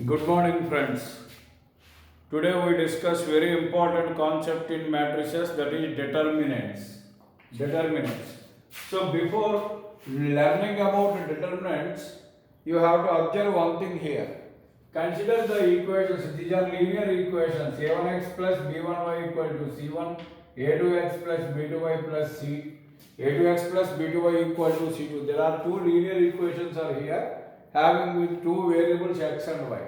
Good morning, friends. Today we discuss very important concept in matrices, that is determinants. Determinants. So before learning about determinants, you have to observe one thing here. Consider the equations. These are linear equations. A1x plus b1y equal to c1, a2x plus b2y plus c, a2x plus b2y equal to c2. There are two linear equations are here, having with two variables x and y.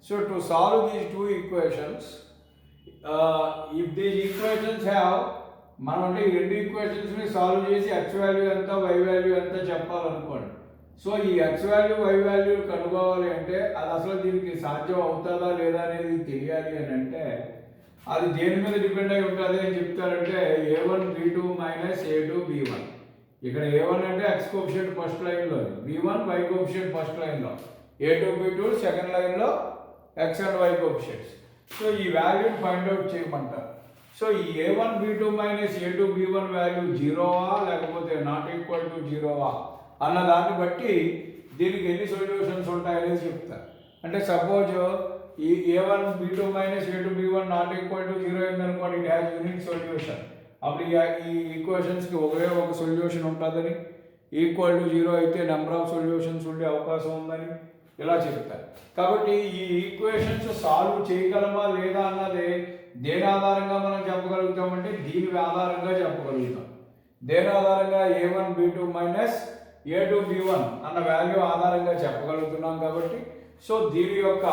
So to solve these two equations, if these equations have, మనం అంటే ఈ రెండు ఈక్వేషన్స్ని solve చేసి X value ఎంత y value ఎంత చెప్పాలనుకోండి. So ఈ X value y value కనుక్కోవాలి అంటే అది అసలు దీనికి సాధ్యం అవుతుందా లేదా అనేది తెలియాలి అని అంటే అది దేని మీద డిపెండ్ అయి ఉంటుంది అని చెప్తారంటే a1 b2 minus a2 b1. ఇక్కడ a1 అంటే ఎక్స్ కోఎఫిషియంట్ ఫస్ట్ లైన్లో, b1 వై కోఎఫిషియంట్ ఫస్ట్ లైన్లో, a2 b2 సెకండ్ లైన్లో X and Y coefficients. So ఈ వాల్యూని ఫైండ్ అవుట్ చేయమంటారు. సో ఈ a1 b2 minus a2 b1 value జీరోవా లేకపోతే నాట్ ఈక్వల్ టు జీరోవా అన్న దాన్ని బట్టి దీనికి ఎన్ని సొల్యూషన్స్ ఉంటాయనేది చెప్తారు. అంటే సపోజ్ ఈ a1 b2 minus a2 b1 not equal to zero అయిందనుకోండి, ఇట్ హ్యాస్ యూనిక్ సొల్యూషన్. అప్పుడు ఈ ఈక్వేషన్స్కి ఒకే ఒక సొల్యూషన్ ఉంటుందని, ఈక్వల్ టు జీరో అయితే నెంబర్ ఆఫ్ సొల్యూషన్స్ ఉండే అవకాశం ఉందని ఇలా చెప్తారు. కాబట్టి ఈ ఈక్వేషన్స్ సాల్వ్ చేయగలమా లేదా అన్నది దేని ఆధారంగా మనం చెప్పగలుగుతామంటే దీని ఆధారంగా చెప్పగలుగుతాం. దేని ఆధారంగా a1 b2 minus a2 b1 అన్న వాల్యూ ఆధారంగా చెప్పగలుగుతున్నాం. కాబట్టి సో దీని యొక్క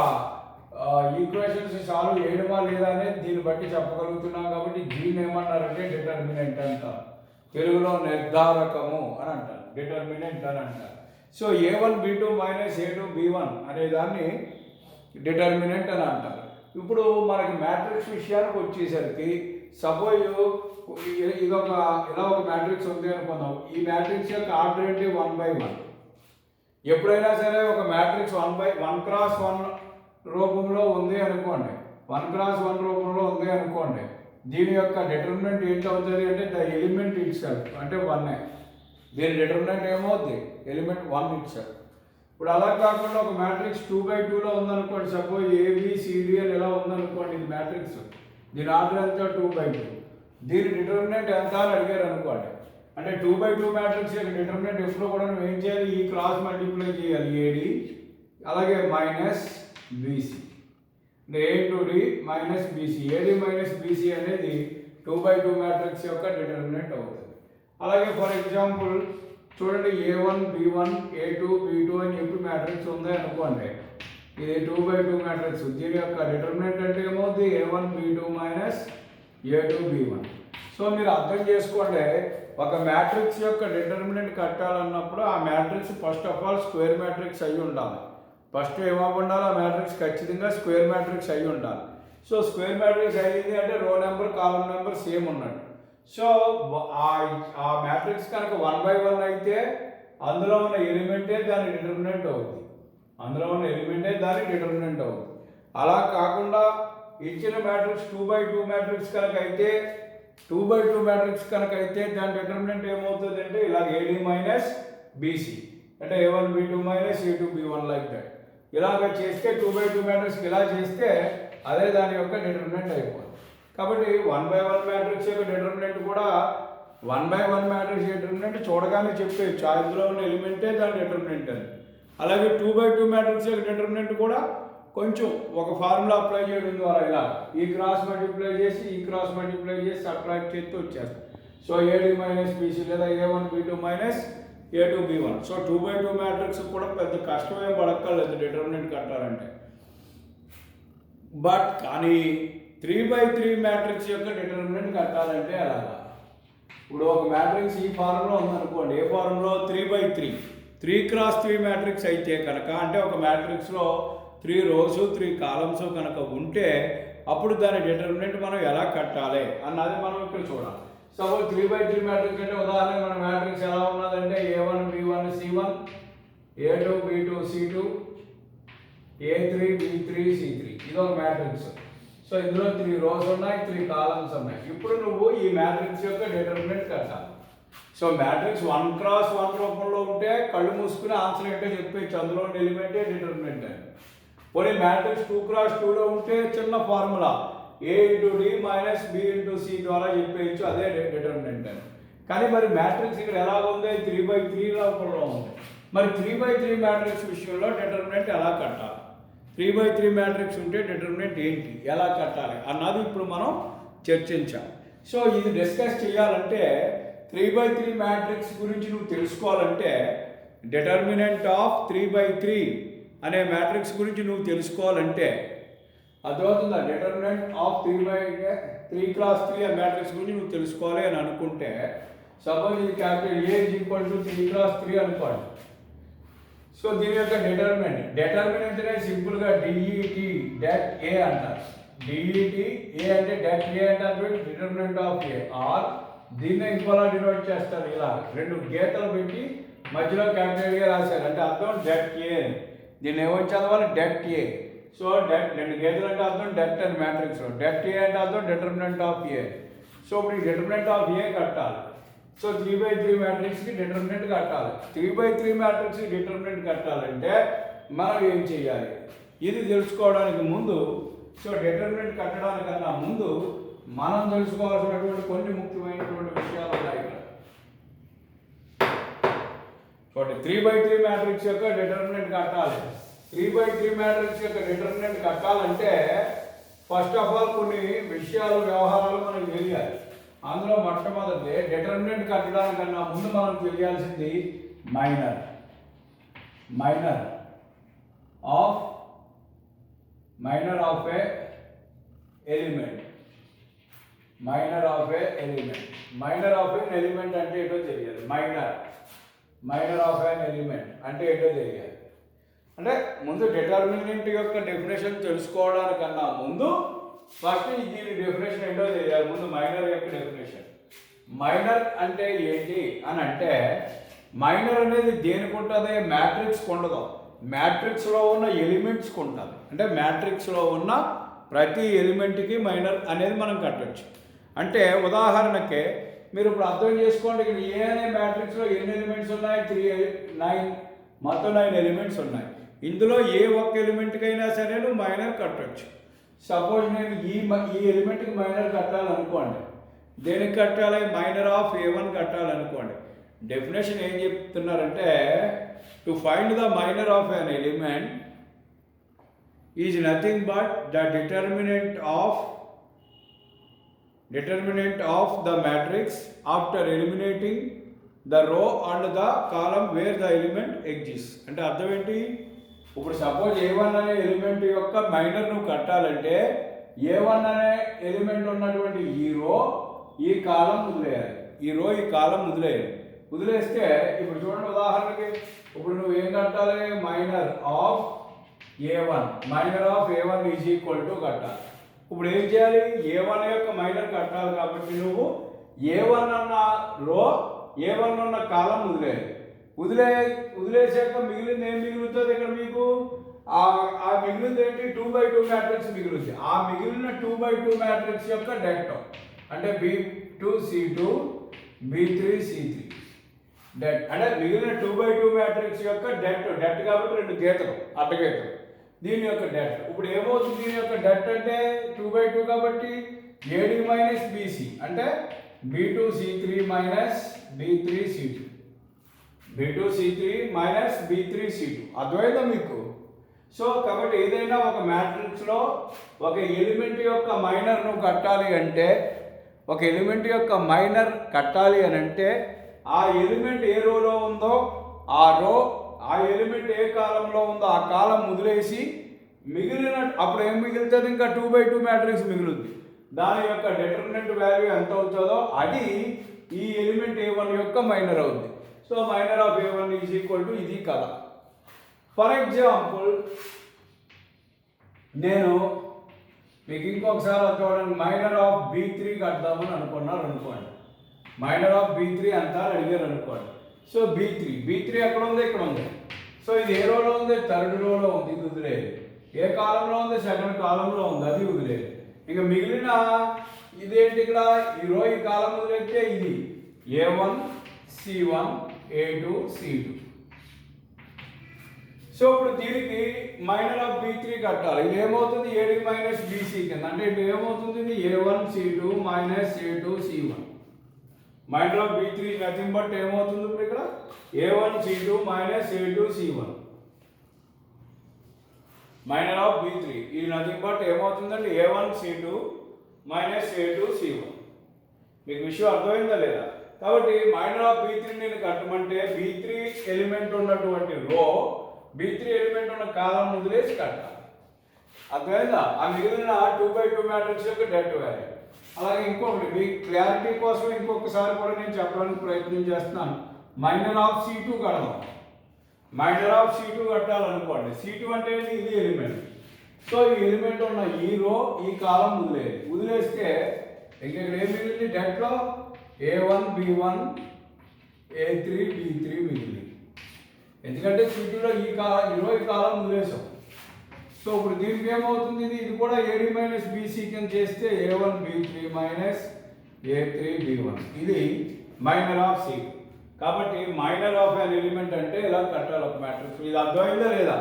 ఈక్వేషన్స్ సాల్వ్ చేయడమా లేదా అనేది దీన్ని బట్టి చెప్పగలుగుతున్నాం. కాబట్టి దీన్ని ఏమన్నారంటే డిటర్మినెంట్ అంటారు, తెలుగులో నిర్ధారకము అని అంటారు, డిటర్మినెంట్ అని అంటారు. So a1 b2 minus a2 b1 అనే దాన్ని డిటర్మినెంట్ అని అంటారు. ఇప్పుడు మనకి మ్యాట్రిక్స్ విషయానికి వచ్చేసరికి సపోజ్ ఇదొక ఇలా ఒక మ్యాట్రిక్స్ ఉంది అనుకుందాం. ఈ మ్యాట్రిక్స్ యొక్క ఆర్డర్ ఏంటి 1/1. ఎప్పుడైనా సరే ఒక మ్యాట్రిక్స్ 1/1 రూపంలో ఉంది అనుకోండి, 1x1 రూపంలో ఉంది అనుకోండి, దీని యొక్క డిటర్మినెంట్ ఏంటి అవుతుంది అంటే ద ఎలిమెంట్ ఇట్ సెల్ఫ్ అంటే 1. దీని డిటర్మినెంట్ ఏమవుతుంది, ఎలిమెంట్ 1 ఇట్ సెల్ఫ్. ఇప్పుడు అలా కాకుండా ఒక మ్యాట్రిక్స్ 2/2లో ఉందనుకోండి, సపోజ్ ABCD అని ఇలా ఉందనుకోండి, ఇది మ్యాట్రిక్స్, దీని ఆర్డర్ ఎంత 2/2, దీని డిటర్మినెంట్ ఎంత అని అడిగారు అనుకోండి. అంటే 2/2 మ్యాట్రిక్స్ యొక్క డిటర్మినెంట్ ఎప్పుడు కూడా నువ్వు ఏం చేయాలి, ఈ క్రాస్ మల్టిప్లై చేయాలి, AD అలాగే మైనస్ BC, అంటే A to D minus BC, AD minus BC అనేది 2/2 మ్యాట్రిక్స్ యొక్క డిటర్మినెంట్ అవుతుంది. అలాగే ఫర్ ఎగ్జాంపుల్ చూడండి, a1 b1 a2 b2 అని చెప్పి మ్యాట్రిక్స్ ఉంది అనుకోండి, ఇది 2/2 మ్యాట్రిక్స్. దీని యొక్క డిటర్మినెంట్ అంటే ఏమవుతుంది, a1 b2 minus a2 b1. So మీరు అర్థం చేసుకోండి, ఒక మ్యాట్రిక్స్ యొక్క డిటర్మినెంట్ కట్టాలన్నప్పుడు ఆ matrix first of all square matrix అయి ఉండాలి. ఫస్ట్ ఏమవ్వ ఉండాలి, ఆ మ్యాట్రిక్స్ ఖచ్చితంగా స్క్వేర్ మ్యాట్రిక్స్ అయి ఉండాలి. సో స్క్వేర్ మ్యాట్రిక్స్ అయ్యింది అంటే రో నెంబర్ కాలం నెంబర్ సేమ్ ఉన్నట్టు. సో ఆ మ్యాట్రిక్స్ కనుక 1/1 అయితే అందులో ఉన్న ఎలిమెంటే దాని డిటర్మినెంట్ అవుతుంది, అందులో ఉన్న ఎలిమెంటే దాని డిటర్మినెంట్ అవుతుంది. అలా కాకుండా ఇచ్చిన మ్యాట్రిక్స్ 2/2 మ్యాట్రిక్స్ కనుక అయితే 2/2 మ్యాట్రిక్స్ కనుక అయితే దాని డిటర్మినెంట్ ఏమవుతుంది అంటే ఇలా AD మైనస్ BC, అంటే a1 b2 minus a2 b1 like that. ఇలాగ చేస్తే 2/2 మ్యాట్రిక్స్కి ఇలా చేస్తే అదే దాని యొక్క డిటర్మినెంట్ అయిపోతుంది. కాబట్టి 1/1 మ్యాట్రిక్స్ యొక్క డిటర్మినెంట్ కూడా 1/1 మ్యాట్రిక్స్ డిటర్మినెంట్ చూడగానే చెప్పేయచ్చు, ఇందులో ఉన్న ఎలిమెంటే దాని డిటర్మినెంట్ అని. అలాగే 2/2 మ్యాట్రిక్స్ యొక్క డిటర్మినెంట్ కూడా కొంచెం ఒక ఫార్ములా అప్లై చేయడం ద్వారా ఇలా ఈ క్రాస్ మల్టిప్లై చేసి ఈ క్రాస్ మల్టిప్లై చేసి సబ్ట్రాక్ట్ చేస్తే వచ్చేస్తుంది. సో AD మైనస్ BC లేదా a1 b2 minus a2 b1. So 2/2 matrix కూడా పెద్ద కష్టమేం పడక్కర్లేదు డిటర్మినెంట్ కట్టాలంటే. బట్ కానీ 3/3 మ్యాట్రిక్స్ యొక్క డిటర్మినెంట్ కట్టాలంటే అలాగా. ఇప్పుడు ఒక మ్యాట్రిక్స్ ఈ ఫార్ములా ఉందనుకోండి, ఏ ఫార్ములా 3/3, 3x3 మ్యాట్రిక్స్ అయితే కనుక, అంటే ఒక మ్యాట్రిక్స్లో 3 రోస్ 3 కాలమ్స్ కనుక ఉంటే అప్పుడు దాని డిటర్మినెంట్ మనం ఎలా కట్టాలి అన్నది మనం ఇక్కడ చూడాలి. సపోజ్ 3/3 మ్యాట్రిక్స్ అంటే ఉదాహరణ మన మ్యాట్రిక్స్ ఎలా ఉన్నదంటే a1 b1 c1, a2 b2 c2, a3 b3 c3, ఇది ఒక మ్యాట్రిక్స్. సో ఇందులో 3 రోస్ ఉన్నాయి, 3 కాలమ్స్ ఉన్నాయి. ఇప్పుడు నువ్వు ఈ మ్యాట్రిక్స్ యొక్క డిటర్మినెంట్ కట్టాలి. సో మ్యాట్రిక్స్ 1x1 రూపంలో ఉంటే కళ్ళు మూసుకుని ఆన్సర్ ఏంటో చెప్పేయచ్చు, అందులో ఎలిమెంటే డిటర్మినెంట్ అని. పోనీ మ్యాట్రిక్స్ 2x2లో ఉంటే చిన్న ఫార్ములా A/D మైనస్ B/C ద్వారా చెప్పేయచ్చు, అదే డిటర్మినెంట్ అని. కానీ మరి మ్యాట్రిక్స్ ఇక్కడ ఎలా ఉంది, 3/3 లోపల ఉంది. మరి 3/3 మ్యాట్రిక్స్ విషయంలో డిటర్మినెంట్ ఎలా కట్టాలి, 3/3 మ్యాట్రిక్స్ ఉంటే డిటర్మినెంట్ ఏంటి, ఎలా కట్టాలి అన్నది ఇప్పుడు మనం చర్చించాం. సో ఇది డిస్కస్ చేయాలంటే 3/3 మ్యాట్రిక్స్ గురించి నువ్వు తెలుసుకోవాలంటే డిటర్మినెంట్ ఆఫ్ 3/3 అనే మ్యాట్రిక్స్ గురించి నువ్వు తెలుసుకోవాలంటే అర్థమవుతుందా, డిటర్మినెంట్ ఆఫ్ 3x3 అనే మ్యాట్రిక్స్ గురించి నువ్వు తెలుసుకోవాలి అని అనుకుంటే సపోజ్ ఇది క్యాపిటల్ A = 3x3 అనుకోండి. సో దీని యొక్క డిటర్మినెంట్ నే సింపుల్గా DET డెట్ A అంటారు. DET A అంటే డెట్ A అంటే డిటర్మినెంట్ ఆఫ్ A, ఆర్ దీన్ని ఇంకోలా డినోట్ చేస్తారు, ఇలా రెండు గీతలు పెట్టి మధ్యలో క్యాపిటల్ A రాశారు అంటే అర్థం డెట్ A అని. దీన్ని ఏమని చదవాలి, డెట్ A. సో డెట్ రెండు గీతలు అంటే అర్థం డెట్ అని మ్యాట్రిక్స్లో, డెట్ A అంటే అర్థం డిటర్మినెంట్ ఆఫ్ A. సో ఇప్పుడు ఈ డిటర్మినెంట్ ఆఫ్ A కట్టాలి. సో 3/3 మ్యాట్రిక్స్కి డిటర్మినెంట్ కట్టాలి. 3/3 మ్యాట్రిక్స్కి డిటర్మినెంట్ కట్టాలంటే మనం ఏం చేయాలి, ఇది తెలుసుకోవడానికి ముందు, సో డిటర్మినెంట్ కట్టడానికన్నా ముందు మనం తెలుసుకోవాల్సినటువంటి కొన్ని ముఖ్యమైనటువంటి విషయాలు ఉన్నాయి ఇక్కడ. చూడండి, 3/3 మ్యాట్రిక్స్ యొక్క డిటర్మినెంట్ కట్టాలి. 3/3 మ్యాట్రిక్స్ యొక్క డిటర్మినెంట్ కట్టాలంటే ఫస్ట్ ఆఫ్ ఆల్ కొన్ని విషయాలు, వ్యవహారాలు మనకు తెలియాలి. అందులో మొట్టమొదటి డిటర్మినెంట్ కట్టడానికన్నా ముందు మనం తెలియాల్సింది minor of a element. Minor of an element అంటే ఏంటో తెలియాలి. మైనర్ ఆఫ్ ఎన్ ఎలిమెంట్ అంటే ఏంటో తెలియాలి. అంటే ముందు డిటర్మినెంట్ యొక్క డెఫినేషన్ తెలుసుకోవడానికన్నా ముందు ఫస్ట్ దీని డెఫినేషన్ ఏంటో తెలియాలి. ముందు మైనర్ యొక్క డెఫినేషన్. మైనర్ అంటే ఏంటి అని అంటే, మైనర్ అనేది దేనికి ఉంటుంది, మ్యాట్రిక్స్కి ఉండదు, మ్యాట్రిక్స్లో ఉన్న ఎలిమెంట్స్కి ఉంటుంది. అంటే మ్యాట్రిక్స్లో ఉన్న ప్రతి ఎలిమెంట్కి మైనర్ అనేది మనం కట్టవచ్చు. అంటే ఉదాహరణకి మీరు ఇప్పుడు అర్థం చేసుకోండి, ఇక్కడ ఏ అనే మ్యాట్రిక్స్లో ఎన్ని ఎలిమెంట్స్ ఉన్నాయి, 9 మొత్తం 9 ఎలిమెంట్స్ ఉన్నాయి. ఇందులో ఏ ఒక్క ఎలిమెంట్కైనా సరే నువ్వు మైనర్ కట్టవచ్చు. సపోజ్ నేను ఈ ఎలిమెంట్కి మైనర్ కట్టాలనుకోండి, దేనికి కట్టాలి, మైనర్ ఆఫ్ A1 కట్టాలనుకోండి. డెఫినేషన్ ఏం చెప్తున్నారంటే, to find the minor of an element is nothing but the determinant of the matrix after eliminating the row and the column where the element exist. అంటే అర్థం ఏంటి, ఇప్పుడు suppose A1 అనే element యొక్క minor నువ్వు కట్టాలంటే A1 అనే element ఉన్నటువంటి ఈ రో ఈ కాలం వదిలేయాలి. వదిలేస్తే ఇప్పుడు చూడండి, ఉదాహరణకి ఇప్పుడు నువ్వు ఏం కట్టాలి, minor of A1 is equal to కట్టాలి. ఇప్పుడు ఏం చేయాలి, A1 యొక్క మైనర్ కట్టాలి కాబట్టి నువ్వు A1 అన్న రో A1 ఉన్న కాలం వదిలేసాక మిగిలింది ఏం మిగులుతుంది, ఇక్కడ మీకు ఆ మిగిలింది ఏంటి, 2/2 మ్యాట్రిక్స్ మిగులుతుంది. ఆ మిగిలిన 2/2 మ్యాట్రిక్స్ యొక్క డెట్ అంటే B2C2 B3C3 డెట్. అంటే మిగిలిన 2/2 మ్యాట్రిక్స్ యొక్క డెట్ కాబట్టి రెండు గీతలు, అడ్డగీతలు, దీని యొక్క డెట్. ఇప్పుడు ఏమవుతుంది, దీని యొక్క డెట్ అంటే 2/2 కాబట్టి AD మైనస్ BC అంటే B2C3 మైనస్ B3C2 అర్థమైందా మీకు. సో కాబట్టి ఏదైనా ఒక మ్యాట్రిక్స్లో ఒక ఎలిమెంట్ యొక్క మైనర్ నువ్వు కట్టాలి అంటే, ఆ ఎలిమెంట్ ఏ రోలో ఉందో ఆ ఎలిమెంట్ ఏ కాలంలో ఉందో ఆ కాలం వదిలేసి మిగిలిన అప్పుడు ఏం మిగులుతుంది, ఇంకా 2/2 మ్యాట్రిక్స్ మిగులుతుంది. దాని యొక్క డిటర్మినెంట్ వాల్యూ ఎంత అవుతుందో అది ఈ ఎలిమెంట్ A1 యొక్క మైనర్ అవుతుంది. So minor of A1 is equal to ఇది కదా. ఫర్ ఎగ్జాంపుల్ నేను మీకు ఇంకొకసారి చూడండి, మైనర్ ఆఫ్ B3 కడదామని అనుకోండి. మైనర్ ఆఫ్ B3 అంతా అడిగారు అనుకోండి. సో B3 ఎక్కడ ఉంది, ఇక్కడ ఉంది. సో ఇది ఏ రోలో ఉంది, 3rd రోలో ఉంది, ఇది వదిలేదు. ఏ కాలంలో ఉంది, 2nd కాలంలో ఉంది, అది వదిలేదు. ఇక మిగిలిన ఇదేంటి, ఇక్కడ ఈ రో ఈ కాలం వదిలేస్తే ఇది A1 C1 A2 C2. So ఇప్పుడు దీనికి మైనర్ ఆఫ్ B3 కట్టాలి. ఇది ఏమవుతుంది AD మైనస్ BC కింద, అంటే ఇప్పుడు ఏమవుతుంది ఇది A1C2 minus A2C1. Minor of B3 nothing but ఏమవుతుంది ఇప్పుడు ఇక్కడ A1C2 minus A2C1. Minor of B3 ఇది నథింగ్ బట్ ఏమవుతుందండి A1C2 మైనస్ A2C1. మీకు విషయం అర్థమైందా లేదా? కాబట్టి మైనర్ ఆఫ్ B3 నేను కట్టమంటే B3 ఎలిమెంట్ ఉన్నటువంటి రో B3 ఎలిమెంట్ ఉన్న కాలం వదిలేసి కట్టాలి. అర్థమైందా? ఆ మిగిలిన 2x2 మ్యాట్రిక్స్ యొక్క డెట్ వాల్యూ. అలాగే ఇంకొకటి మీ క్లారిటీ కోసం ఇంకొకసారి కూడా నేను చెప్పడానికి ప్రయత్నం చేస్తున్నాను. మైనర్ ఆఫ్ C2 కడదాం. Minor of C2 కట్టాలనుకోండి. C2 అంటే ఇది ఎలిమెంట్. సో ఈ ఎలిమెంట్ ఉన్న ఈ రో ఈ కాలం వదిలేస్తే ఇక్కడ ఏం మిగిలింది? డెట్లో A1 B1 A3 B3 మిగిలింది. ఎందుకంటే C2లో ఈ రో ఈ కాలం వదిలేసాం. సో ఇప్పుడు దీనికి ఏమవుతుంది? ఇది కూడా AD మైనస్ BC కింద చేస్తే A1 B3 minus A3 B1. ఇది మైనర్ ఆఫ్ C2. కాబట్టి మైనర్ ఆఫ్ అన్ ఎలిమెంట్ అంటే ఇలా కట్టాలి ఒక మ్యాట్రిక్స్. ఇది అర్థమైందా లేదా?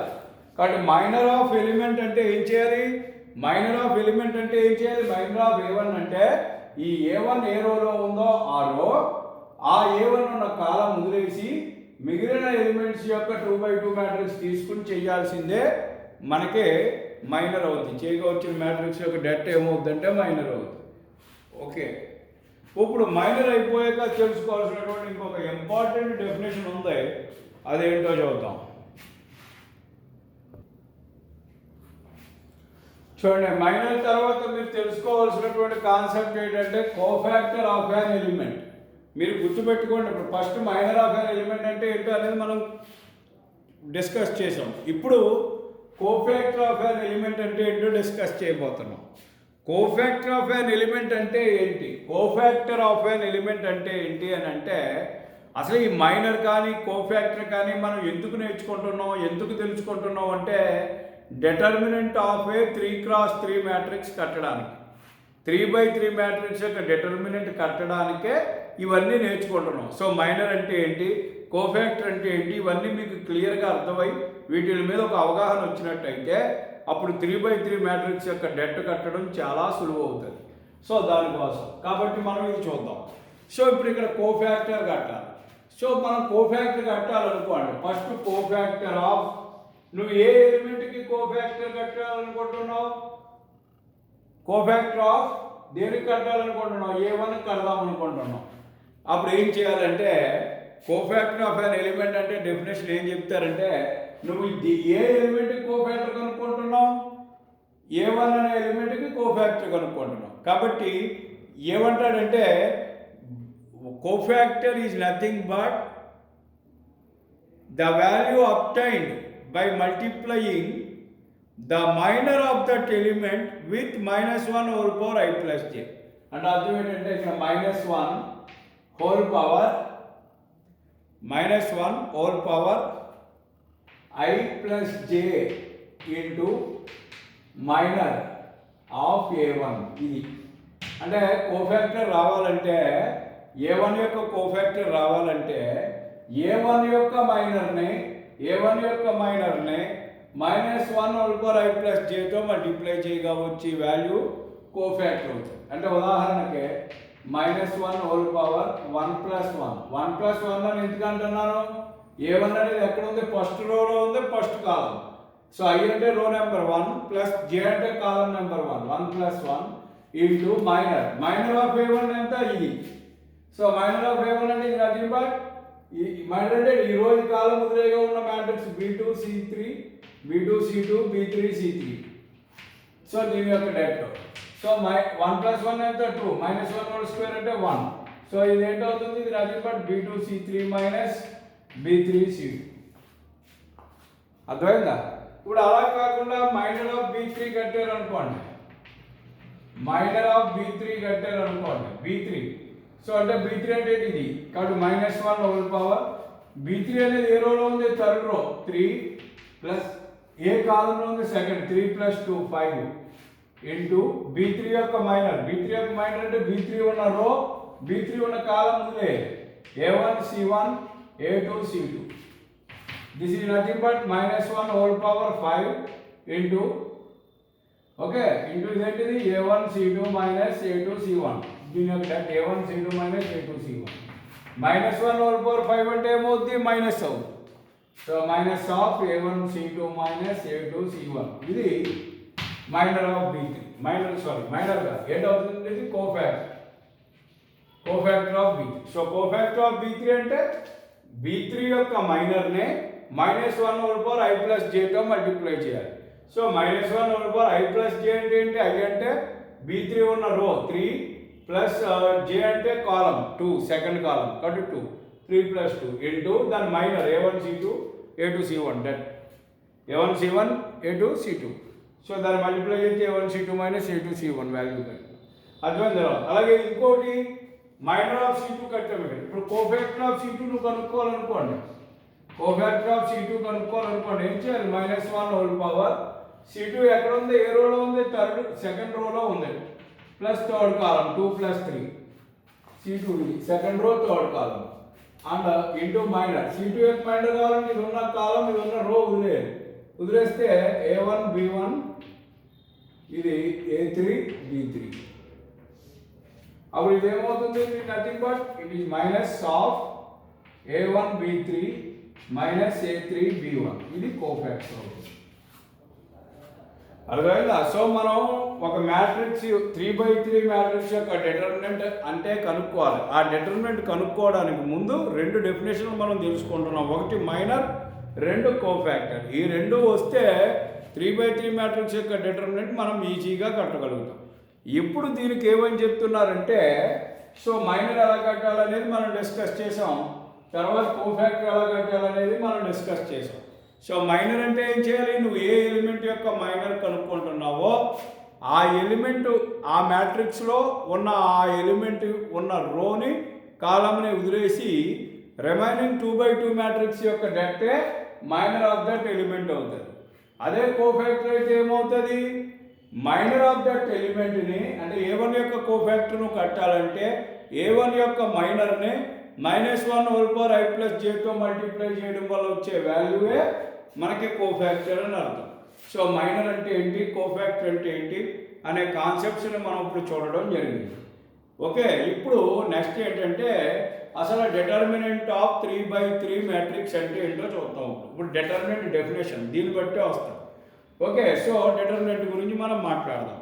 కాబట్టి మైనర్ ఆఫ్ ఎలిమెంట్ అంటే ఏం చేయాలి? మైనర్ ఆఫ్ ఎలిమెంట్ అంటే ఏం చేయాలి? మైనర్ ఆఫ్ A1 అంటే ఈ A1 ఏ రోలో ఉందో ఆ రో ఆ A1 ఉన్న కాలం వదిలేసి మిగిలిన ఎలిమెంట్స్ యొక్క 2x2 మ్యాట్రిక్స్ తీసుకుని చేయాల్సిందే మనకే మైనర్ అవుతుంది. చేయగా వచ్చిన మ్యాట్రిక్స్ యొక్క డెట్ ఏమవుతుందంటే మైనర్ అవుతుంది. ఓకే, ఇప్పుడు మైనర్ అయిపోయాక తెలుసుకోవాల్సినటువంటి ఇంకొక ఇంపార్టెంట్ డెఫినేషన్ ఉంది. అదేంటో చూద్దాం. చూడండి, మైనర్ తర్వాత మీరు తెలుసుకోవాల్సినటువంటి కాన్సెప్ట్ ఏంటంటే కోఫాక్టర్ ఆఫ్ యాన్ ఎలిమెంట్. మీరు గుర్తుపెట్టుకోండి, ఇప్పుడు first minor of an element అంటే ఏంటో అనేది మనం డిస్కస్ చేసాం. ఇప్పుడు కోఫాక్టర్ ఆఫ్ యాన్ ఎలిమెంట్ అంటే ఏంటో డిస్కస్ చేయబోతున్నాం. కోఫాక్టర్ ఆఫ్ యాన్ ఎలిమెంట్ అంటే ఏంటి? కోఫాక్టర్ ఆఫ్ యాన్ ఎలిమెంట్ అంటే ఏంటి అని అంటే అసలు ఈ మైనర్ కానీ కోఫాక్టర్ కానీ మనం ఎందుకు నేర్చుకుంటున్నాం, ఎందుకు తెలుసుకుంటున్నాం అంటే determinant of A 3x3 matrix కట్టడానికి, 3x3 మ్యాట్రిక్స్ యొక్క డిటర్మినెంట్ కట్టడానికే ఇవన్నీ నేర్చుకుంటున్నాం. సో మైనర్ అంటే ఏంటి, కోఫాక్టర్ అంటే ఏంటి, ఇవన్నీ మీకు క్లియర్గా అర్థమై వీటి మీద ఒక అవగాహన వచ్చినట్టయితే అప్పుడు 3x3 మ్యాట్రిక్స్ యొక్క డెట్ కట్టడం చాలా సులువు అవుతుంది. సో దానికోసం కాబట్టి మనం ఇది చూద్దాం. సో ఇప్పుడు ఇక్కడ కోఫాక్టర్ కట్టాలి. సో మనం కోఫాక్టర్ కట్టాలనుకోండి, ఫస్ట్ కోఫాక్టర్ ఆఫ్, నువ్వు ఏ ఎలిమెంట్కి కోఫాక్టర్ కట్టాలనుకుంటున్నావు? కోఫాక్టర్ ఆఫ్ దేనికి కట్టాలనుకుంటున్నావు? A1 కడదాం అనుకుంటున్నావు. అప్పుడు ఏం చేయాలంటే కోఫాక్టర్ ఆఫ్ అన్ ఎలిమెంట్ అంటే డెఫినేషన్ ఏం చెప్తారంటే నువ్వు ఏ ఎలిమెంట్కి కోఫాక్టర్ కనుక్కుంటున్నావు? A1 అనే ఎలిమెంట్కి కోఫాక్టర్ కనుక్కుంటున్నావు. కాబట్టి ఏమంటాడంటే cofactor is nothing but the value obtained by multiplying the minor of that element with -1 whole power I plus j. And అర్థం ఏంటంటే ఇక్కడ -1 whole power I plus j into minor of A1. ఇది అంటే cofactor రావాలంటే A1 యొక్క cofactor రావాలంటే A1 యొక్క మైనర్ని -1 whole power I plus j తో మల్టిప్లై చేయగా వచ్చి వాల్యూ కోఫాక్టర్ అవుతుంది. అంటే ఉదాహరణకి -1 whole power 1 plus 1 అని ఎందుకు అంటున్నాను? A1 అనేది ఎక్కడ ఉంది? ఫస్ట్ రోలో ఉంది, ఫస్ట్ కాలం. సో I అంటే రో నెంబర్ 1 ప్లస్ j అంటే column number 1 plus 1 into minor of A1 ఎంత? ఇది. సో మైనర్ ఆఫ్ A1 అంటే ఇది నథింగ్ బట్ ఈ మైనర్ అంటే ఈ రోజు కాలం వదిలేగా ఉన్న matrix B2C3 B2C2 B3C3. So దీని యొక్క డెట్. సో 1 plus 1 ఎంత? 2 -1 whole square అంటే 1. సో ఇది ఏంటవుతుంది? ఇది nothing but B2C3 minus B3C2. అర్థమైందా? ఇప్పుడు అలా కాకుండా మైనర్ ఆఫ్ B3 కట్టారు అనుకోండి, B3. సో అంటే B3 అంటే ఇది కాబట్టి -1 whole power B3 అనేది ఏ రోలో ఉంది? థర్డ్ రో 3 ప్లస్ ఏ కాలంలో ఉంది? సెకండ్ 3 + 2 5 ఇంటూ B3 యొక్క మైనర్ అంటే B3 ఉన్న రో B3 ఉన్న కాలం ఉందే A1 C1 A2 C2. This is nothing but minus 1 whole power 5 into, okay, into ఏంటిది a1 c2 minus a2 c1. దీని యొక్క a1 c2 minus a2 c1. minus 1 whole power 5 అంటే ఏమవుతుంది, మైనస్ అవుతుంది. So minus of a1 c2 minus a2 c1. ఇది minor of b3. Minor గా ఏంటవుతుంది, ఇది cofactor of b3. So cofactor of b3 అంటే b3 యొక్క మైనర్ నే minus 1 over power i plus jతో మల్టిప్లై చేయాలి. So minus 1 over power i plus j అంటే ఏంటి, i అంటే b3 ఉన్న రో 3 ప్లస్ j అంటే కాలం 2, సెకండ్ కాలం కాబట్టి 2, 3 ప్లస్ 2 ఇంటూ దాని minor a1 c2 a2 c1 that a1 c1 a2 c2. So దాన్ని మల్టిప్లై చేస్తే a1 c2 minus a2 c1 value అర్థమైంది. అలాగే ఇంకోటి మైనర్ ఆఫ్ c2 కట్టాము. ఇప్పుడు కోఫాక్టర్ ఆఫ్ c2 నువ్వు కనుక్కోవాలనుకోండి, ఏం చేయాలి, మైనస్ 1 హోల్ పవర్ c2 ఎక్కడ ఉంది, ఏ రోలో ఉంది, సెకండ్ రోలో ఉంది, plus third column 2 plus 3 c2 second row third column and into minor c2 యొక్క మైనర్ కావాలంటే ఇది ఉన్న కాలం ఇది ఉన్న రో వదిలేస్తే a1 b1 ఇది a3 b3. అప్పుడు ఇది ఏమవుతుంది, nothing but it is minus of a1 b3 minus a3 b1. ఇది కోఫాక్టర్ అవుతుంది. అర్థమైందా? సో మనం ఒక మ్యాట్రిక్స్ 3/3 మ్యాట్రిక్స్ యొక్క డిటర్మినెంట్ అంటే కనుక్కోవాలి. ఆ డిటర్మినెంట్ కనుక్కోవడానికి ముందు రెండు డెఫినేషన్లు మనం తెలుసుకుంటున్నాం. ఒకటి మైనర్, రెండు కోఫాక్టర్. ఈ రెండు వస్తే 3/3 మ్యాట్రిక్స్ యొక్క డిటర్మినెంట్ మనం ఈజీగా కట్టగలుగుతాం. ఇప్పుడు దీనికి ఏమని చెప్తున్నారంటే, సో మైనర్ ఎలా కట్టాలనేది మనం డిస్కస్ చేసాం, తర్వాత కోఫాక్టర్ ఎలా కట్టాలనేది మనం డిస్కస్ చేసాం. సో మైనర్ అంటే ఏం చేయాలి, నువ్వు ఏ ఎలిమెంట్ యొక్క మైనర్ కనుక్కుంటున్నావో ఆ ఎలిమెంట్ ఆ మ్యాట్రిక్స్లో ఉన్న ఆ ఎలిమెంట్ ఉన్న రోని కాలంని వదిలేసి రిమైనింగ్ 2/2 మ్యాట్రిక్స్ యొక్క డెప్టే మైనర్ ఆఫ్ దట్ ఎలిమెంట్ అవుతుంది. అదే కోఫాక్టర్ అయితే ఏమవుతుంది, మైనర్ ఆఫ్ దట్ ఎలిమెంట్ని అంటే a1 యొక్క కోఫాక్టర్ను కట్టాలంటే a1 యొక్క మైనర్ని minus 1 whole power i plus jతో మల్టిప్లై చేయడం వల్ల వచ్చే వాల్యూవే మనకి కోఫాక్టర్ అని అర్థం. సో మైనర్ అంటే ఏంటి, కోఫాక్టర్ అంటే ఏంటి అనే కాన్సెప్ట్స్ని మనం ఇప్పుడు చూడడం జరిగింది. ఓకే, ఇప్పుడు నెక్స్ట్ ఏంటంటే అసలు డిటర్మినెంట్ ఆఫ్ 3/3 మ్యాట్రిక్స్ అంటే ఏంటో చూద్దాం. ఇప్పుడు డిటర్మినెంట్ డెఫినేషన్ దీన్ని బట్టే వస్తాం. ఓకే, సో డిటర్మినెంట్ గురించి మనం మాట్లాడదాం.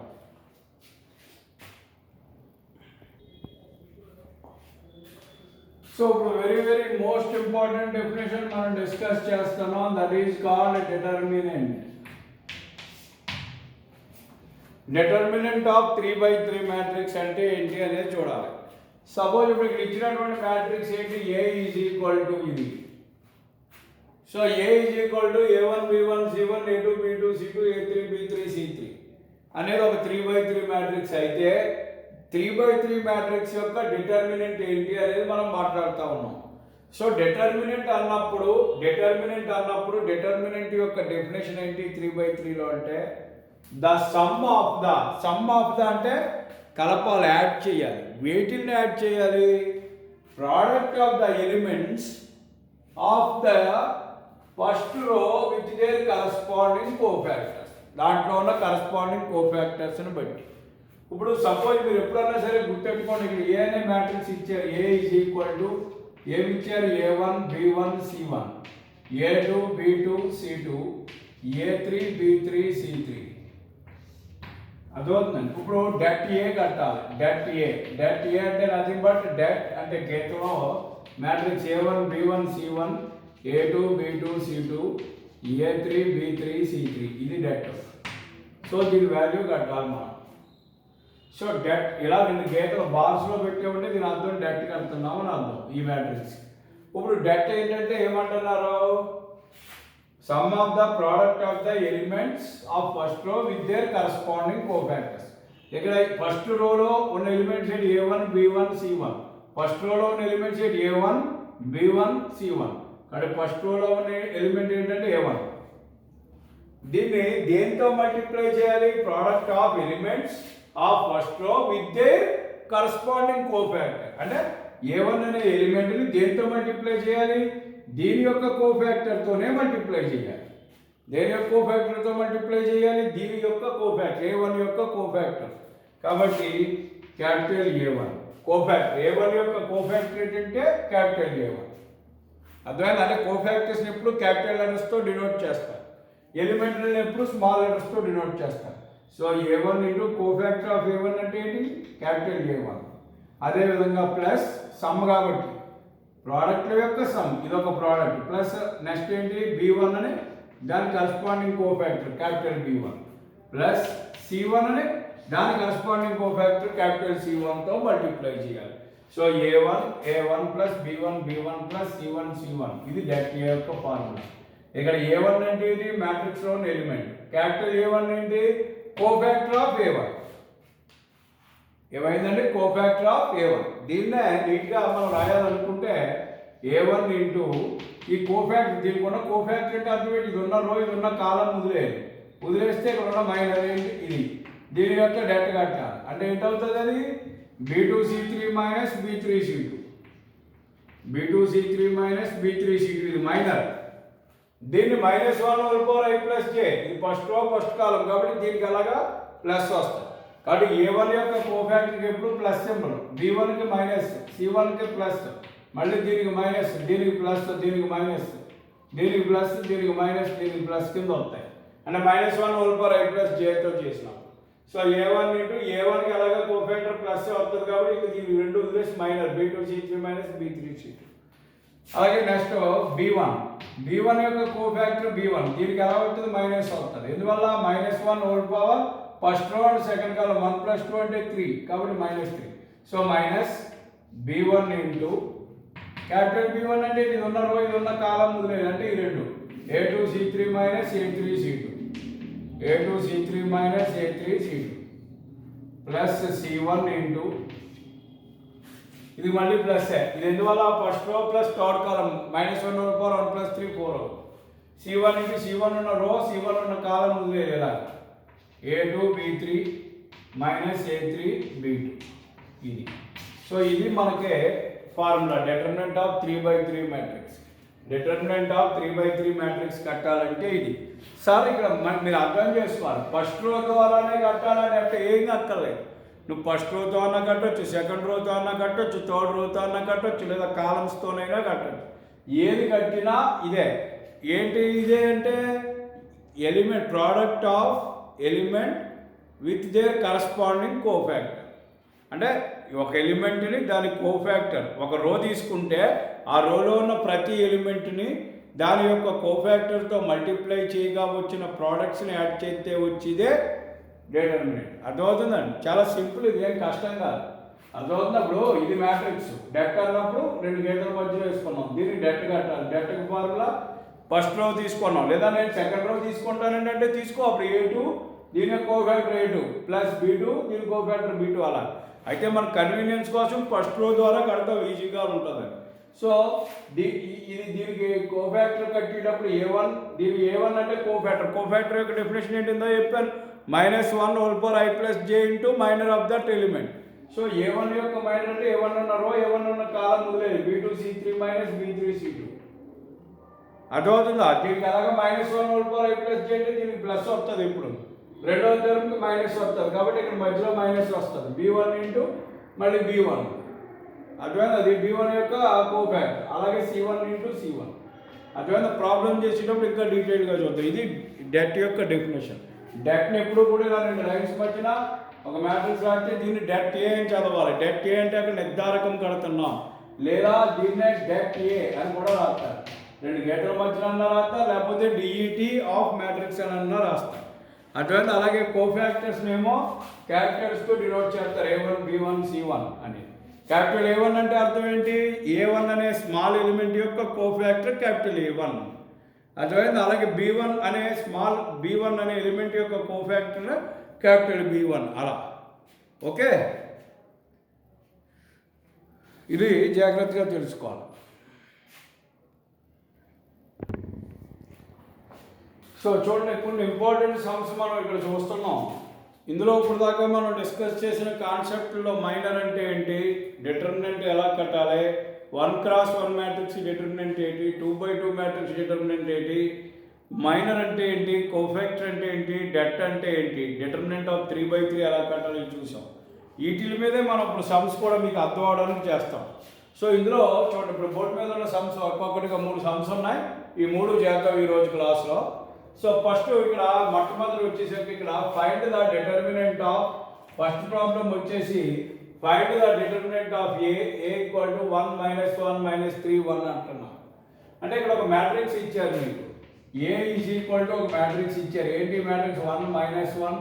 సో ఇప్పుడు వెరీ మోస్ట్ ఇంపార్టెంట్ డెఫినేషన్ మనం డిస్కస్ చేస్తున్నాం, that is called determinant. Determinant of 3/3 matrix అంటే ఏంటి అనేది చూడాలి. సపోజ్ ఇప్పుడు ఇక్కడ ఇచ్చినటువంటి మ్యాట్రిక్స్ ఏంటి, A ఈజ్ ఈక్వల్ టు ఇది. So A is equal to a1 b1 c1 a2 b2 c2 a3 b3 c3 అనేది ఒక 3/3 మ్యాట్రిక్స్ అయితే 3/3 మ్యాట్రిక్స్ యొక్క డిటర్మినెంట్ ఏంటి అనేది మనం మాట్లాడుతూ ఉన్నాం. సో డిటర్మినెంట్ అన్నప్పుడు డిటర్మినెంట్ యొక్క డెఫినేషన్ ఏంటి 3/3లో అంటే ద సమ్ ఆఫ్ ద అంటే కలపాలి, యాడ్ చేయాలి. వేటిని యాడ్ చేయాలి, product of the elements of the first row with their corresponding cofactors. దాంట్లో ఉన్న కరస్పాండింగ్ కోఫాక్టర్స్ని బట్టి. ఇప్పుడు సపోజ్ మీరు ఎప్పుడన్నా సరే గుర్తెట్టుకోండి, ఇక్కడ ఏ అనే మ్యాట్రిక్స్ ఇచ్చారు, ఏ ఈజ్ ఈక్వల్ టు ఏమి ఇచ్చారు, a1 b1 c1 a2 b2 c2 a3 b3 c3. అర్థమవుతుందండి. ఇప్పుడు డెట్ ఏ కట్టాలి. డెట్ ఏ అంటే నథింగ్ బట్ డెట్ అంటే గేట్లో matrix a1 b1 c1 a2 b2 c2 a3 b3 c3 ఇది డెట్. సో దీని value కట్టాలి మనం. సో డెట్ ఇలా రెండు గేట్లు బార్స్లో పెట్టే ఉంటే దీని అర్థం డెట్ కడుతున్నాము అని అర్థం ఈ మ్యాట్రిక్స్. ఇప్పుడు డెట్ ఏంటంటే ఏమంటున్నారు, some of the product of the elements of first row with their corresponding cofactors. ఇక్కడ ఫస్ట్ రోలో ఉన్న ఎలిమెంట్స్ ఏంటి, a1 b1 c1. ఫస్ట్ రోలో ఉన్న ఎలిమెంట్స్ ఏంటి, a1 b1 c1. అంటే ఫస్ట్ రోలో ఉన్న ఎలిమెంట్ ఏంటంటే a1. దీన్ని దేంతో మల్టిప్లై చేయాలి, product of elements of first row with their corresponding cofactor. అంటే a1 అనే ఎలిమెంట్ని దేంతో మల్టిప్లై చేయాలి, దీని యొక్క కోఫాక్టర్తోనే మల్టిప్లై చేయాలి. దేని యొక్క కోఫాక్టర్తో మల్టిప్లై చేయాలి? దీని యొక్క కోఫాక్టర్ A1 యొక్క కోఫాక్టర్. కాబట్టి క్యాపిటల్ A1 కోఫాక్టర్. A1 యొక్క కోఫాక్టర్ ఏంటంటే క్యాపిటల్ A1. అర్థమైంది? అంటే కోఫాక్టర్స్ని ఎప్పుడు క్యాపిటల్ లెటర్స్తో డినోట్ చేస్తారు, ఎలిమెంటరీని ఎప్పుడు స్మాల్ లెటర్స్తో డినోట్ చేస్తారు. So A1 into cofactor of A1 అంటే ఏంటి? Capital A1. అదేవిధంగా ప్లస్ సమ్, కాబట్టి ప్రోడక్ట్ల యొక్క సమ్, ఇదొక ప్రోడక్ట్, ప్లస్ నెక్స్ట్ ఏంటి? B1 అని దాని corresponding cofactor capital B1, plus C1 అని దాని కరస్పాండింగ్ కోఫాక్టర్ క్యాపిటల్ C1తో మల్టిప్లై చేయాలి. So A1 plus B1 plus C1 ఇది డెట్ A యొక్క ఫార్ములా. ఇక్కడ A1 అంటే ఏంటి? మ్యాట్రిక్స్లోని ఎలిమెంట్. క్యాపిటల్ A1 ఏంటి? Cofactor of A1. ఏమైందండి? Cofactor of A1. దీన్నే నీట్గా మనం రాయాలనుకుంటే A1 ఇంటూ ఈ కోఫాక్టర్, దీనికి ఉన్న కోఫాక్టర్ అంటే అర్థం ఏంటి? ఇది ఉన్న రో, ఇది ఉన్న కాలం వదిలేస్తే ఇక్కడ ఉన్న మైనర్ ఏంటి? ఇది దీని యొక్క డెట్ కట్టాలి. అంటే ఏంటవుతుంది? అది B2C3 minus B3C2, B2C3 minus B3C2 ఇది మైనర్. దీన్ని -1/i+j, ఇది ఫస్ట్ రో ఫస్ట్ కాలం కాబట్టి దీనికి అలాగా ప్లస్ వస్తుంది. కాబట్టి A1 యొక్క కోఫాక్టర్కి ఎప్పుడు ప్లస్ సింబల్, B1కి మైనస్, C1కి ప్లస్, మళ్ళీ దీనికి మైనస్, దీనికి ప్లస్, దీనికి మైనస్, దీనికి ప్లస్, దీనికి మైనస్, దీనికి ప్లస్ కింద వస్తాయి. అంటే -1/i+jతో చేసినాం. సో A1 ఇంటూ A1కి అలాగే కోఫాక్టర్ ప్లస్ వస్తుంది కాబట్టి ఇక దీనికి రెండు వదిలేసి మైనర్ B2C3 మైనస్ B3C2. అలాగే నెక్స్ట్ B1 యొక్క కోఫాక్టర్ B1, దీనికి ఎలా అవుతుంది? మైనస్ అవుతుంది. ఎందువల్ల? -1 first row and second column 1 + 2 అంటే 3 కాబట్టి -3. So minus B1 into capital B1 అంటే ఇది ఉన్న రో, ఇది ఉన్న కాలం వదిలేదు అంటే ఈ రెండు A2C3 minus A3C2, A2C3 minus A3C2 plus C1 into ఇది మళ్ళీ ప్లస్. ఇది ఎందువల్ల? ఫస్ట్ రో ప్లస్ థర్డ్ కాలం -1/1 + 3 4. C1 ఇంటూ C1 ఉన్న రో, C1 ఉన్న కాలం వదిలేదు ఇలా A2B3 మైనస్ A3B2 ఇది. సో ఇది మనకే formula determinant of 3/3 matrix. Determinant of 3/3 matrix కట్టాలంటే ఇది. సార్ ఇక్కడ మీరు అర్థం చేసుకోవాలి, ఫస్ట్ రో ద్వారానే కట్టాలని అంటే ఏం కట్టలేదు. నువ్వు ఫస్ట్ రోతో అన్నా కట్టొచ్చు, సెకండ్ రోతో అన్నా కట్టొచ్చు, థర్డ్ రోతో అన్నా కట్టొచ్చు, లేదా కాలమ్స్తోనైనా కట్టొచ్చు. ఏది కట్టినా ఇదే. ఏంటి ఇదే అంటే element, product of element with their corresponding cofactor. అంటే ఒక ఎలిమెంట్ని దాని కోఫాక్టర్, ఒక రో తీసుకుంటే ఆ రోలో ఉన్న ప్రతి ఎలిమెంట్ని దాని యొక్క కోఫాక్టర్తో మల్టిప్లై చేయగా వచ్చిన ప్రోడక్ట్స్ని యాడ్ చేస్తే వచ్చిదే డిటర్మినెంట్. అర్థమవుతుందండి? చాలా సింపుల్, ఇది ఏం కష్టం కాదు. అర్థమవుతున్నప్పుడు ఇది మ్యాట్రిక్స్ డెట్ అన్నప్పుడు రెండు గీతల మధ్యలో వేసుకున్నాం, దీన్ని డెట్ కట్టాలి. డెట్కి ఫార్ములా ఫస్ట్ రో తీసుకున్నాం, లేదా నేను సెకండ్ రో తీసుకుంటానండి అంటే తీసుకో. అప్పుడు A2 దీని కోఫాక్టర్ A2 ప్లస్ B2 దీని కోఫాక్టర్ B2 అలా. అయితే మన కన్వీనియన్స్ కోసం ఫస్ట్ రో ద్వారా కడతాం, ఈజీగా ఉంటుంది. సో ఇది దీనికి కోఫాక్టర్ కట్టేటప్పుడు A1, దీనికి A1 అంటే కోఫాక్టర్ యొక్క డెఫినేషన్ ఏంటిందో చెప్పాను, -1/i+j into minor of that element. So A1 యొక్క మైనర్ అంటే A1 ఉన్న రో, A1 ఉన్న కాలం వదిలేదు, B2C3 మైనస్ B3C2. అర్థమవుతుందా? దీనికి అలాగే -1/i+j అంటే దీనికి ప్లస్ వస్తుంది. ఇప్పుడు రెండవ టర్మ్కి మైనస్ వస్తుంది కాబట్టి ఇక్కడ మధ్యలో మైనస్ వస్తుంది. B1 ఇంటూ మళ్ళీ B1. అర్థమైంది? అది B1 యొక్క కోఫాక్టర్. అలాగే C1 ఇంటూ C1. అర్థమైంది? ప్రాబ్లం చేసేటప్పుడు ఇంకా డీటెయిల్గా చూద్దాం. ఇది డెట్ యొక్క డెఫినేషన్. డెట్ని ఎప్పుడు కూడా ఇలా రెండు లైన్స్ మధ్యన ఒక మ్యాట్రిక్స్ రాస్తే దీన్ని డెట్ ఏ అని చదవాలి. డెట్ ఏ అంటే అక్కడ నిర్ధారకం కడుతున్నాం, లేదా దీన్నే డెట్ ఏ అని కూడా రాస్తారు. రెండు గేట్ల మధ్యన అన్నా రాస్తారు, లేకపోతే డిఈటి ఆఫ్ మ్యాట్రిక్స్ అని అన్నా రాస్తారు. అటువంటి అలాగే కోఫాక్టర్స్ని ఏమో క్యాపిటల్స్తో డినోట్ చేస్తారు, A1 B1 C1 అని. క్యాపిటల్ A1 అంటే అర్థం ఏంటి? A1 అనే స్మాల్ ఎలిమెంట్ యొక్క కోఫాక్టర్ క్యాపిటల్ A1. అర్థమైంది? అలాగే B1 అనే స్మాల్ B1 అనే ఎలిమెంట్ యొక్క కోఫాక్టర్ క్యాపిటల్ B1 అలా. ఓకే, ఇది జాగ్రత్తగా తెలుసుకోవాలి. సో చూడండి, కొన్ని ఇంపార్టెంట్ సమ్స్ మనం ఇక్కడ చూస్తున్నాం. ఇందులో ఇప్పుడు దాకా మనం డిస్కస్ చేసిన కాన్సెప్ట్లో మైనర్ అంటే ఏంటి, డిటర్మినెంట్ ఎలా కట్టాలి, 1 cross 1 మ్యాట్రిక్స్ డిటర్మినెంట్ ఏంటి, 2/2 మ్యాట్రిక్స్ డిటర్మినెంట్ ఏంటి, మైనర్ అంటే ఏంటి, కోఫాక్టర్ అంటే ఏంటి, డెట్ అంటే ఏంటి, డిటర్మినెంట్ ఆఫ్ 3/3 ఎలా కట్టాలి చూసాం. వీటి మీదే మనం ఇప్పుడు సమ్స్ కూడా మీకు అర్థం అవడానికి చేస్తాం. సో ఇందులో చూడండి, ఇప్పుడు బోర్డు మీద ఉన్న సమ్స్ ఒక్కొక్కటిగా 3 సమ్స్ ఉన్నాయి. ఈ 3 చేద్దాం ఈరోజు క్లాస్లో. సో ఫస్ట్ ఇక్కడ మొట్టమొదటి వచ్చేసరికి ఇక్కడ find the determinant of, first problem వచ్చేసి find the determinant of a equal to 1 - 1 - 3 1 అంటున్నాం. అంటే ఇక్కడ ఒక మ్యాట్రిక్స్ ఇచ్చారు మీకు, ఏ ఈజ్ ఈక్వల్ టు ఒక మ్యాట్రిక్స్ ఇచ్చారు. ఏంటి మ్యాట్రిక్స్, 1 - 1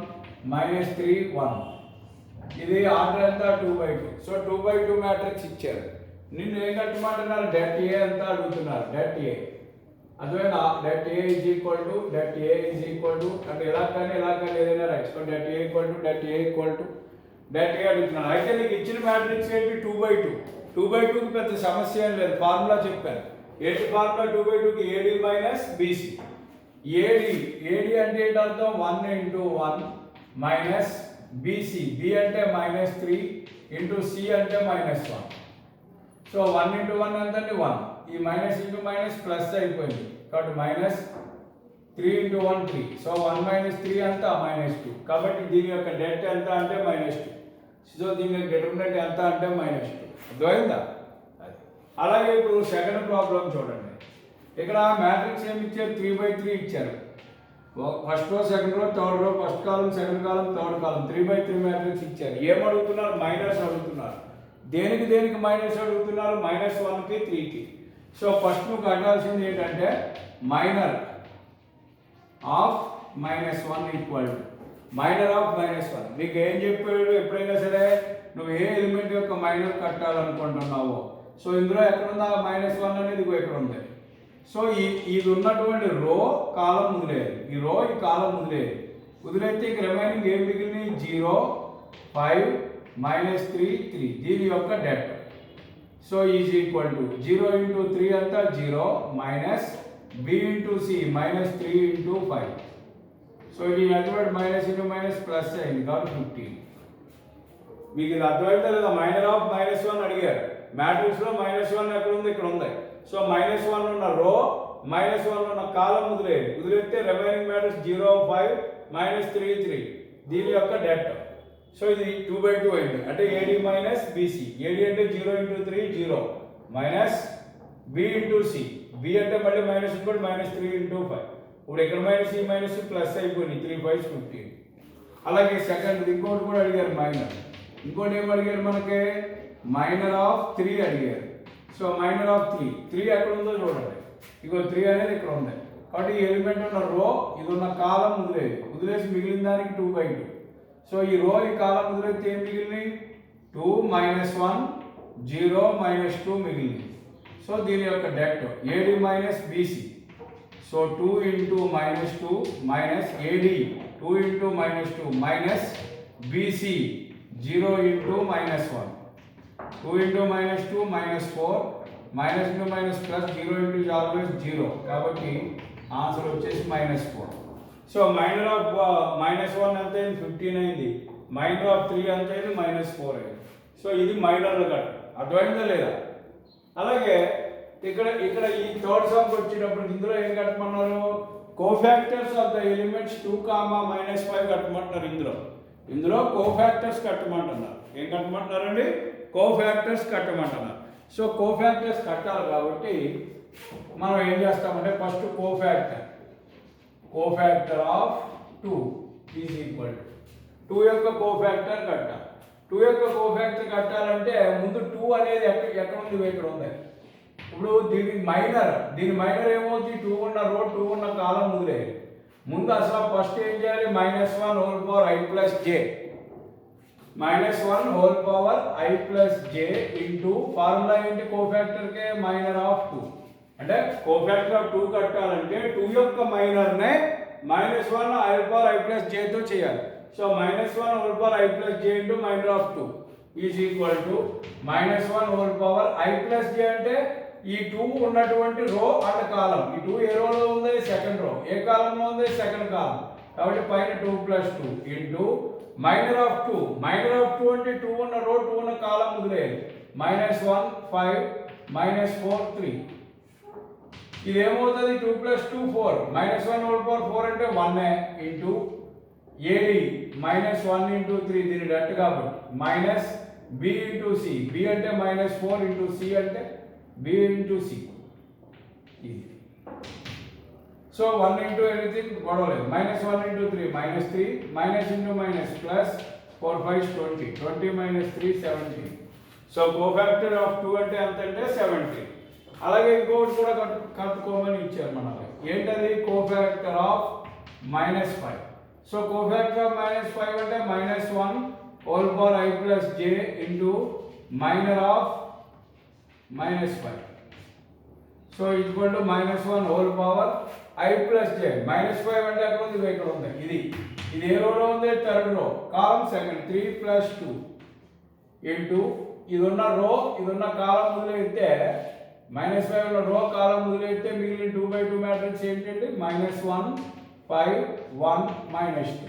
- 3 1. ఇది ఆర్డర్ అంతా 2/2. సో 2/2 మ్యాట్రిక్స్ ఇచ్చారు. నిన్ను ఏం కట్టమంటున్నారు, డెట్ ఏ అంతా అడుగుతున్నారు. డెట్ ఏ అర్థమైనా, det A is equal to అంటే ఇలా కానీ ఏదైనా right. So det A equal to det A అడుగుతున్నాను. అయితే నీకు ఇచ్చిన మ్యాట్రిక్స్ ఏంటి, 2/2. 2/2కి పెద్ద సమస్య ఏం లేదు, ఫార్ములా చెప్పాను. ఏంటి ఫార్ములా 2/2కి, ఏడి మైనస్ బీసీ. ఏడి అంటే ఏంటి అర్థం, 1 × 1 మైనస్ బీసీ, బి అంటే -3 ఇంటూ సి అంటే -1. సో 1 × 1 ఎంత అండి, 1. ఈ మైనస్ ఇంటూ మైనస్ ప్లస్ అయిపోయింది కాబట్టి -3 × 1 3. సో 1 - 3 అంతా -2. కాబట్టి దీని యొక్క డెట్ ఎంత అంటే -2. సో దీని యొక్క డిటర్మినెంట్ ఎంత అంటే -2. అర్థమైందా? అలాగే ఇప్పుడు సెకండ్ ప్రాబ్లం చూడండి. ఇక్కడ మ్యాట్రిక్స్ ఏమి ఇచ్చారు, 3/3 ఇచ్చారు. First row, second row, third row, first కాలం, సెకండ్ కాలం, థర్డ్ కాలం, 3/3 మ్యాట్రిక్స్ ఇచ్చారు. ఏం అడుగుతున్నారు, మైనస్ అడుగుతున్నారు. దేనికి మైనస్ అడుగుతున్నారు, -1కి 3కి. సో ఫస్ట్ నువ్వు కట్టాల్సింది ఏంటంటే minor of -1 equal to minor of -1. నీకు ఏం చెప్పాడు, ఎప్పుడైనా సరే నువ్వు ఏ ఎలిమెంట్ యొక్క మైనర్ కట్టాలనుకుంటున్నావో, సో ఇందులో ఎక్కడుందా -1 అనేది ఇక్కడ ఉంది. సో ఇది ఉన్నటువంటి రో కాలం వదిలేదు, ఈ రో ఈ కాలం వదిలేస్తే ఇక రిమైనింగ్ ఏం మిగిలినాయి, 0 5 -3 3. దీని యొక్క debt so is equal to 0 × 3 అంతా 0 మైనస్ b × c -3 × 5. సో ఇది అటువంటి మైనస్ ఇంటూ మైనస్ ప్లస్ అయింది కాబట్టి 15. మీకు ఇది అర్థమైతే లేదా, మైనర్ ఆఫ్ -1 అడిగారు. మ్యాట్రిక్స్లో -1 ఎక్కడ ఉంది, ఇక్కడ ఉంది. సో -1 ఉన్న రో, -1 ఉన్న కాలం వదిలేస్తే రిమైనింగ్ మ్యాట్రిక్స్ 0 5 -3 3. దీని యొక్క డెట్ సో ఇది 2/2 అయింది. అంటే ఏడి మైనస్ బీసీ. ఏడి అంటే 0 × 3 0 మైనస్ బి × సి. బి అంటే మళ్ళీ మైనస్ ఇంకోటి -3 × 5. ఇప్పుడు ఇక్కడ మైనస్ ఈ మైనస్ ప్లస్ అయిపోయింది, 3 5 15. అలాగే సెకండ్ ఇంకోటి కూడా అడిగారు మైనర్. ఇంకోటి ఏం అడిగారు మనకి, మైనర్ ఆఫ్ 3 అడిగారు. సో మైనర్ ఆఫ్ 3 ఎక్కడ ఉందో చూడండి. ఇగో 3 అనేది ఇక్కడ ఉంది. కాబట్టి ఈ ఎలిమెంట్ ఉన్న రో, ఇది ఉన్న కాలం వదిలేసి మిగిలిన దానికి 2/2. సో ఈ రో ఈ కాలం వదిలేస్తే ఏం మిగిలినాయి, 2 -1 0 -2 మిగిలింది. సో దీని యొక్క debt AD minus BC. So 2 × -2 minus AD 2 × -2 minus BC 0 × -1. 2 × -2 -4 minus into minus plus 0 × always 0. కాబట్టి ఆన్సర్ వచ్చేసి -4. సో మైనర్ ఆఫ్ -1 ఎంత అయింది, 15 అయింది. మైనర్ ఆఫ్ 3 ఎంత అయింది, -4 అయింది. సో ఇది మైనర్ కట్. అర్థమైందా లేదా? అలాగే ఇక్కడ ఈ థర్డ్ సమ్కి వచ్చేటప్పుడు ఇందులో ఏం కట్టమన్నారు, కోఫాక్టర్స్ ఆఫ్ ద ఎలిమెంట్స్ 2, -5 కట్టమంటున్నారు. ఇందులో కోఫాక్టర్స్ కట్టమంటున్నారు. ఏం కట్టమంటున్నారండి, కోఫాక్టర్స్ కట్టమంటున్నారు. సో కోఫాక్టర్స్ కట్టాలి కాబట్టి మనం ఏం చేస్తామంటే first cofactor of 2 is equal to 2 యొక్క కోఫాక్టర్ కట్టాలి. 2 యొక్క కోఫాక్టర్ కట్టాలంటే ముందు 2 అనేది ఎక్కడ ఉంది, ఇక్కడ ఉంది. ఇప్పుడు దీని మైనర్ ఏమవుతుంది, 2 ఉన్న రో 2 ఉన్న కాలం ముందు అసలు ఫస్ట్ ఏం చేయాలి, -1 whole power i plus j. -1 whole power i plus j into formula ఏంటి, కోఫాక్టర్కే మైనర్ ఆఫ్ 2. అంటే కోఫాక్టర్ ఆఫ్ 2 కట్టాలంటే 2 యొక్క మైనర్నే -1 whole power i plus j తో చేయాలి. So -1 whole power i plus j into minor of 2 is equal to -1 whole power i plus j అంటే ఈ 2 ఉన్నటువంటి రో అండ్ కాలం. ఈ 2 ఏ రోలో ఉంది, సెకండ్ రో. ఏ కాలంలో ఉంది, సెకండ్ కాలం. కాబట్టి పైన 2 + 2 ఇంటూ మైనర్ ఆఫ్ 2 అంటే 2 ఉన్న రో 2 ఉన్న కాలం వదిలేయాలి. -1 5 మైనస్ 4 3. ఇది ఏమవుతుంది 2 + 2 4 -1/4 అంటే 1 ఇంటూ ఏడి -1 ఇంటూ 3 దీని డట్ కాబట్టి minus B into C, B అంటే -4 ఇంటూ సి అంటే బి ఇంటూ సి. ఇది సో 1 ఇంటూ ఎనీథింగ్ గొడవలేదు. -1 into 3 -3 minus into minus plus 4 5 20 20 - 3 17. So cofactor of 2 అంటే ఎంత అంటే 17. అలాగే ఇంకోటి కూడా కట్టుకోమని ఇచ్చారు మనకి. ఏంటది cofactor of -5. So cofactor of -5 అంటే -1 whole power I plus j into minor of -5. So equal to -1 whole power I plus j. -5 అంటే అక్కడ ఉంది, ఇక్కడ ఉంది. ఇది ఏ రోలో ఉంది? థర్డ్ రో, కాలం సెకండ్. 3 + 2 ఇంటూ ఇది ఉన్న రో, ఇది ఉన్న కాలం వదిలేస్తే -5 ఉన్న రో కాలం వదిలేస్తే మిగిలిన 2/2 మ్యాట్రిక్స్ ఏంటంటే -1 5 1 -2.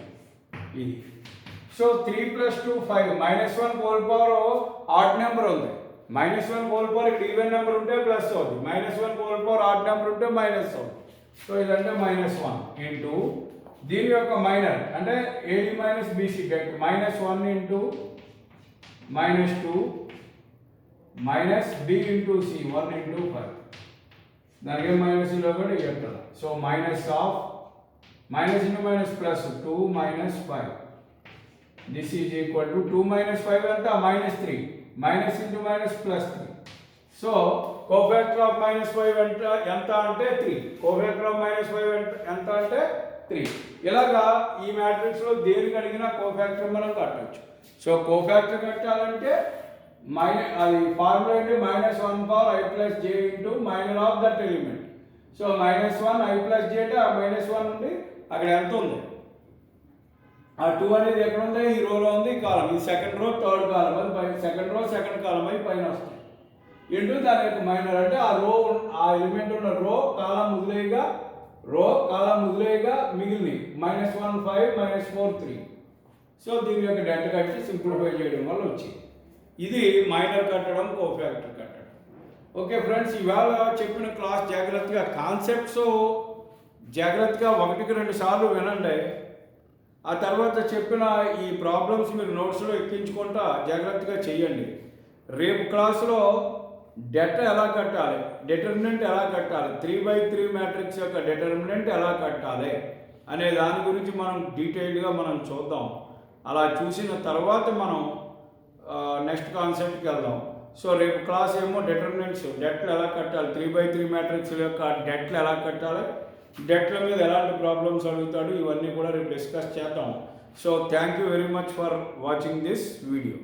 ఇది so 3 + 2 5 -1 whole power odd number ఉంది. -1 whole power ఇక్కడ ఈవెన్ నెంబర్ ఉంటే ప్లస్ అవుతుంది, -1 whole power ఆడ్ నెంబర్ ఉంటే మైనస్ అవుతుంది. సో ఇదంటే -1 ఇంటూ దీని యొక్క మైనర్ అంటే AD minus BC got -1 into -2 minus B into C 1 into 5. దానికి మైనస్లో కూడా ఇవ్వట్లేదు. So minus of minus into minus plus 2 - 5. This is equal to 2 - 5 అంటే -3 minus into minus plus 3. So cofactor of -5 ఎంత అంటే 3. కోఫాక్టర్ ఆఫ్ -5 ఎంత అంటే 3. ఇలాగా ఈ మ్యాట్రిక్స్లో దేనికి అడిగినా కోఫాక్టర్ మనం కట్టవచ్చు. సో కోఫాక్టర్ కట్టాలంటే అది ఫార్ములా ఏంటి? -1 power I plus j into minor of that element. So -1 I plus j అంటే ఆ -1 నుండి అక్కడ ఎంత ఉంది? ఆ 2 అనేది ఎక్కడ ఉంది? ఈ రోలో ఉంది, ఈ కాలం. ఈ సెకండ్ రో థర్డ్ కాలం, అది పైన సెకండ్ రో సెకండ్ కాలం అయి పైన వస్తుంది. ఇంటూ దాని యొక్క మైనర్ అంటే ఆ రో ఆ ఎలిమెంట్ ఉన్న రో కాలం ముదిలేయగా మిగిలింది -1 5 -4 3. సో దీని యొక్క డెల్టా కట్టి సింప్లిఫై చేయడం వల్ల వచ్చింది. ఇది మైనర్ కట్టడం, కోఫాక్టర్ కట్టడం. ఓకే ఫ్రెండ్స్, ఇవాళ చెప్పిన క్లాస్ జాగ్రత్తగా కాన్సెప్ట్స్ జాగ్రత్తగా 1కి 2 సార్లు వినండి. ఆ తర్వాత చెప్పిన ఈ ప్రాబ్లమ్స్ మీరు నోట్స్లో ఎక్కించుకుంటా జాగ్రత్తగా చేయండి. రేపు క్లాసులో డెటా ఎలా కట్టాలి, డిటర్మినెంట్ ఎలా కట్టాలి, 3/3 మ్యాట్రిక్స్ యొక్క డిటర్మినెంట్ ఎలా కట్టాలి అనే దాని గురించి మనం డీటెయిల్డ్గా మనం చూద్దాం. అలా చూసిన తర్వాత మనం నెక్స్ట్ కాన్సెప్ట్కి వెళ్దాం. సో రేపు క్లాస్ ఏమో డిటర్మినెంట్స్, డెట్లు ఎలా కట్టాలి, 3/3 మ్యాట్రిక్స్ యొక్క డెట్లు ఎలా కట్టాలి, డెట్ల మీద ఎలాంటి ప్రాబ్లమ్స్ అడుగుతాడు, ఇవన్నీ కూడా రేపు డిస్కస్ చేద్దాం. So thank you very much for watching this video.